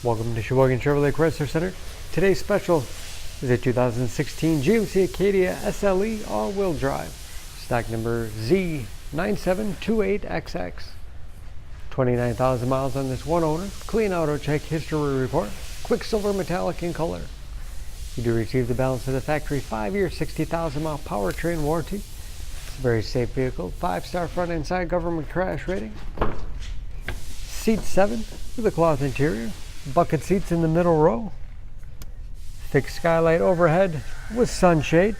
Welcome to Sheboygan Chevrolet Chrysler Center. Today's special is a 2016 GMC Acadia SLE all-wheel drive. Stock number Z9728XX. 29,000 miles on this one owner. Clean auto check history report. Quicksilver metallic in color. You do receive the balance of the factory 5-year 60,000 mile powertrain warranty. It's a very safe vehicle. 5-star front and side government crash rating. Seat 7 with a cloth interior. Bucket seats in the middle row. Thick skylight overhead with sunshade.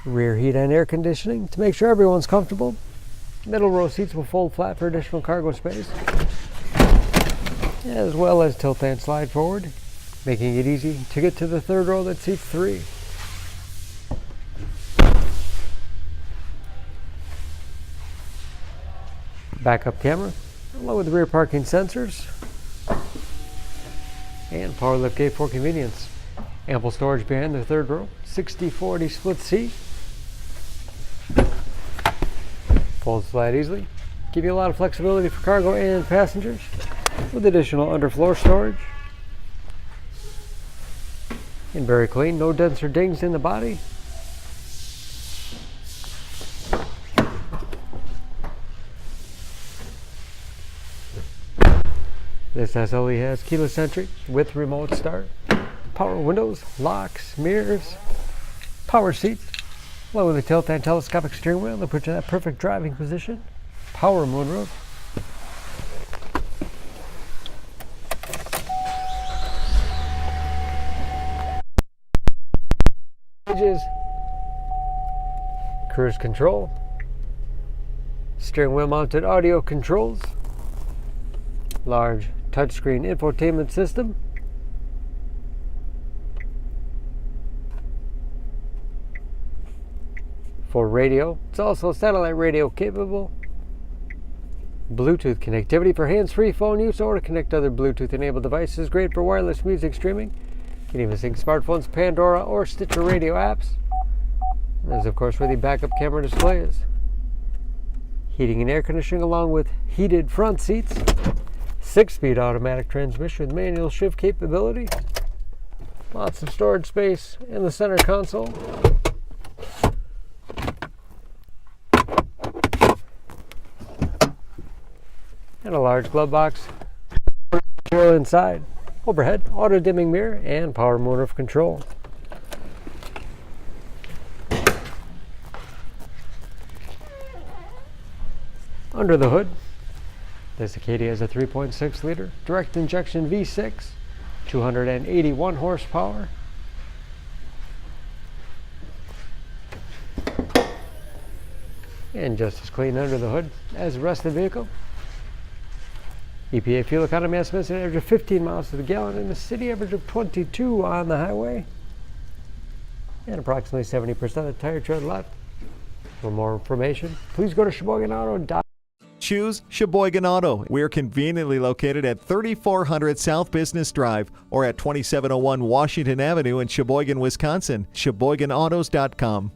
Rear heat and air conditioning to make sure everyone's comfortable. Middle row seats will fold flat for additional cargo space, as well as tilt and slide forward, making it easy to get to the third row that seats 3. Backup camera, along with rear parking sensors, and power lift gate for convenience. Ample storage behind the third row. 60/40 split seat. Folds flat easily. Give you a lot of flexibility for cargo and passengers, with additional underfloor storage. And very clean, no dents or dings in the body. This SLE has keyless entry with remote start, power windows, locks, mirrors, power seats, along with a tilt and telescopic steering wheel that puts you in that perfect driving position, power moonroof, cruise control, steering wheel mounted audio controls, large touchscreen infotainment system, for radio. It's also satellite radio capable. Bluetooth connectivity for hands-free phone use or to connect other Bluetooth enabled devices. Great for wireless music streaming. You can even sync smartphones, Pandora, or Stitcher radio apps. And there's of course where the backup camera display is. Heating and air conditioning along with heated front seats. 6-speed automatic transmission with manual shift capability. Lots of storage space in the center console. And a large glove box inside. Overhead, auto dimming mirror, and power moonroof control. Under the hood, this Acadia is a 3.6 liter direct injection V6, 281 horsepower. And just as clean under the hood as the rest of the vehicle. EPA fuel economy estimates an average of 15 miles to the gallon in the city, average of 22 on the highway, and approximately 70% of the tire tread left. For more information, please go to SheboyganAuto.com. Choose Sheboygan Auto. We're conveniently located at 3400 South Business Drive or at 2701 Washington Avenue in Sheboygan, Wisconsin. SheboyganAutos.com.